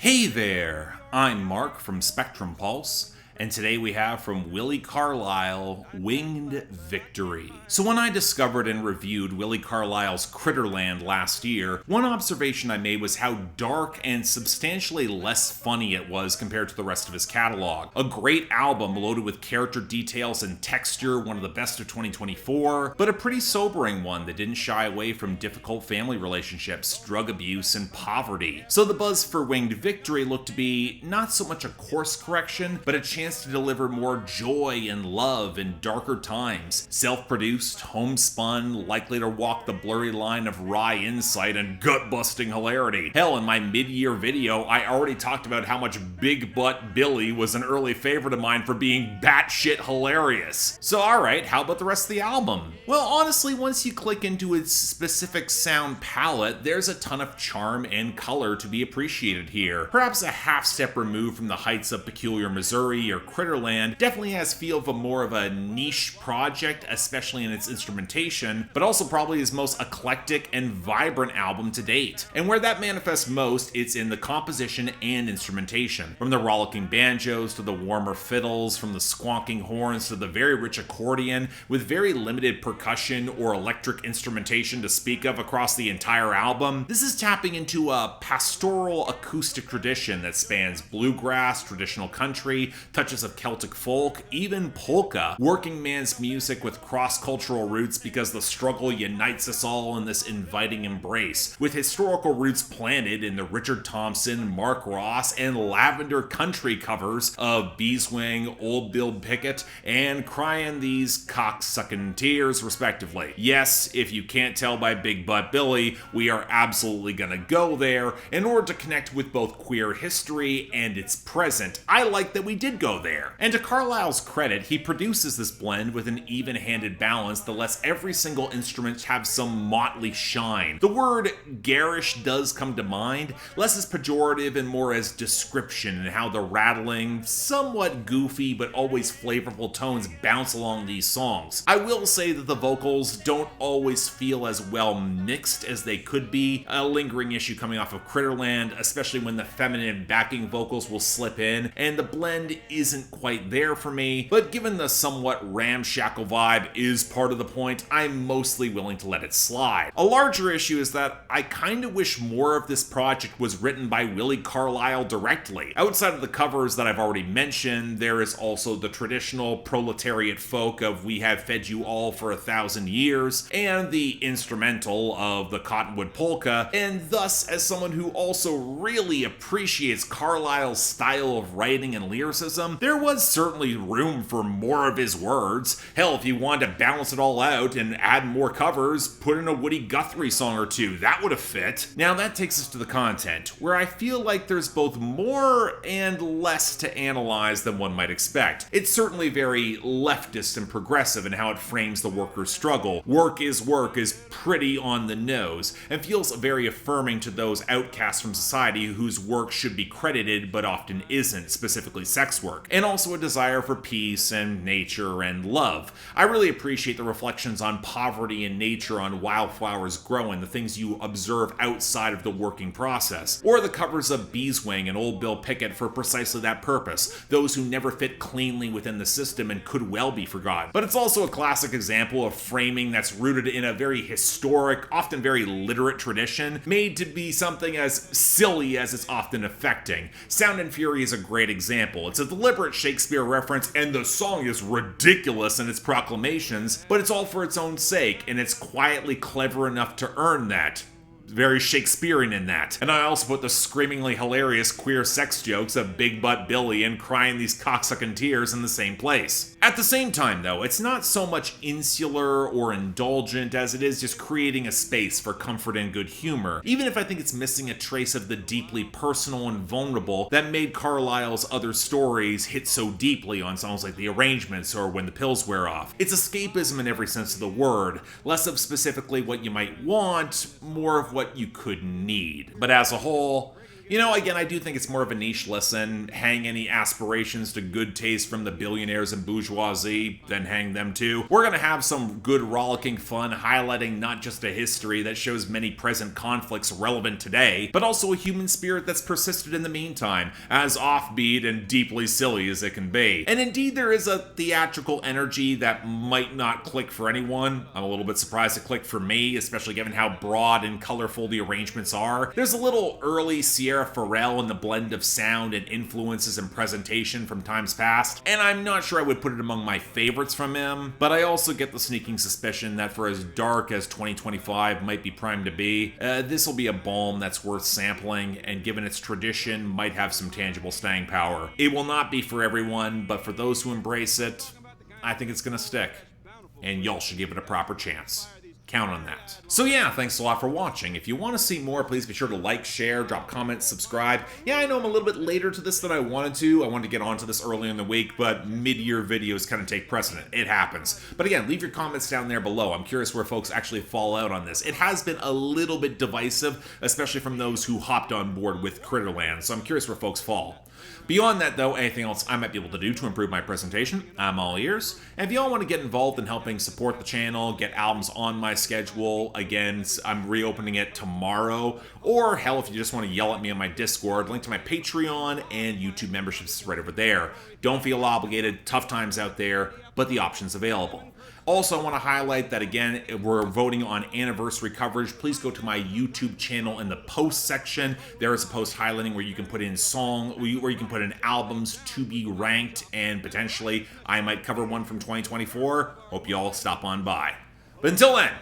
Hey there, I'm Mark from Spectrum Pulse, and today we have from Willi Carlisle Winged Victory. So when I discovered and reviewed Willi Carlisle's Critterland last year, one observation I made was how dark and substantially less funny it was compared to the rest of his catalog. A great album loaded with character details and texture, one of the best of 2024, but a pretty sobering one that didn't shy away from difficult family relationships, drug abuse, and poverty. So the buzz for Winged Victory looked to be not so much a course correction, but a chance to deliver more joy and love in darker times. Self-produced, homespun, likely to walk the blurry line of wry insight and gut-busting hilarity. Hell, in my mid-year video, I already talked about how much Big Butt Billy was an early favorite of mine for being batshit hilarious. So alright, how about the rest of the album? Well, honestly, once you click into its specific sound palette, there's a ton of charm and color to be appreciated here. Perhaps a half step removed from the heights of Peculiar Missouri or Critterland, definitely has feel of more of a niche project, especially in its instrumentation, but also probably his most eclectic and vibrant album to date. And where that manifests most, it's in the composition and instrumentation. From the rollicking banjos to the warmer fiddles, from the squonking horns to the very rich accordion, with very limited percussion or electric instrumentation to speak of across the entire album, this is tapping into a pastoral acoustic tradition that spans bluegrass, traditional country, touches of Celtic folk, even polka, working man's music with cross-cultural roots because the struggle unites us all in this inviting embrace, with historical roots planted in the Richard Thompson, Mark Ross, and Lavender Country covers of Beeswing, Old Bill Pickett, and Cryin These Cocksucking Tears, respectively. Yes, if you can't tell by Big Butt Billy, we are absolutely gonna go there in order to connect with both queer history and its present. I like that we did go there. And to Carlisle's credit, he produces this blend with an even-handed balance that lets every single instrument have some motley shine. The word garish does come to mind, less as pejorative and more as description, and how the rattling, somewhat goofy but always flavorful tones bounce along these songs. I will say that the vocals don't always feel as well mixed as they could be, a lingering issue coming off of Critterland, especially when the feminine backing vocals will slip in, and the blend isn't quite there for me, but given the somewhat ramshackle vibe is part of the point, I'm mostly willing to let it slide. A larger issue is that I kinda wish more of this project was written by Willi Carlisle directly. Outside of the covers that I've already mentioned, there is also the traditional proletariat folk of We Have Fed You All for 1,000 Years, and the instrumental of the Cottonwood Polka, and thus, as someone who also really appreciates Carlisle's style of writing and lyricism, there was certainly room for more of his words. Hell, if you wanted to balance it all out and add more covers, put in a Woody Guthrie song or two, that would have fit. Now that takes us to the content, where I feel like there's both more and less to analyze than one might expect. It's certainly very leftist and progressive in how it frames the worker's struggle. Work is pretty on the nose, and feels very affirming to those outcasts from society whose work should be credited but often isn't, specifically sex work, and also a desire for peace and nature and love. I really appreciate the reflections on poverty and nature on Wildflowers Growin, the things you observe outside of the working process, or the covers of Beeswing and Old Bill Pickett for precisely that purpose, those who never fit cleanly within the system and could well be forgotten. But it's also a classic example of framing that's rooted in a very historic, often very literate tradition, made to be something as silly as it's often affecting. Sound and Fury is a great example. It's a deliberate Shakespeare reference, and the song is ridiculous in its proclamations, but it's all for its own sake, and it's quietly clever enough to earn that. Very Shakespearean in that. And I also put the screamingly hilarious queer sex jokes of Big Butt Billy and Cryin These Cocksucking Tears in the same place. At the same time, though, it's not so much insular or indulgent as it is just creating a space for comfort and good humor, even if I think it's missing a trace of the deeply personal and vulnerable that made Carlisle's other stories hit so deeply on songs like The Arrangements or When the Pills Wear Off. It's escapism in every sense of the word, less of specifically what you might want, more of what you could need. But as a whole, You know, again, I do think it's more of a niche listen. Hang any aspirations to good taste from the billionaires and bourgeoisie, then hang them too. We're gonna have some good rollicking fun, highlighting not just a history that shows many present conflicts relevant today, but also a human spirit that's persisted in the meantime, as offbeat and deeply silly as it can be. And indeed, there is a theatrical energy that might not click for anyone. I'm a little bit surprised it clicked for me, especially given how broad and colorful the arrangements are. There's a little early Sierra Farrell in the blend of sound and influences and presentation from times past, and I'm not sure I would put it among my favorites from him, but I also get the sneaking suspicion that for as dark as 2025 might be primed to be, this will be a balm that's worth sampling, and given its tradition, might have some tangible staying power. It will not be for everyone, but for those who embrace it, I think it's gonna stick, and y'all should give it a proper chance. Count on that. So yeah, thanks a lot for watching. If you want to see more, please be sure to like, share, drop comments, subscribe. Yeah, I know I'm a little bit later to this than I wanted to. I wanted to get onto this early in the week, but mid-year videos kind of take precedent. It happens. But again, leave your comments down there below. I'm curious where folks actually fall out on this. It has been a little bit divisive, especially from those who hopped on board with Critterland, so I'm curious where folks fall. Beyond that, though, anything else I might be able to do to improve my presentation, I'm all ears. And if y'all want to get involved in helping support the channel, get albums on my schedule, again, I'm reopening it tomorrow. Or, hell, if you just want to yell at me on my Discord, link to my Patreon and YouTube memberships is right over there. Don't feel obligated, tough times out there, but the option's available. Also, I want to highlight that, again, we're voting on anniversary coverage. Please go to my YouTube channel in the post section. There is a post highlighting where you can put in where you can put in albums to be ranked, and potentially I might cover one from 2024. Hope you all stop on by. But until then,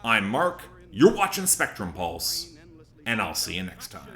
I'm Mark, you're watching Spectrum Pulse, and I'll see you next time.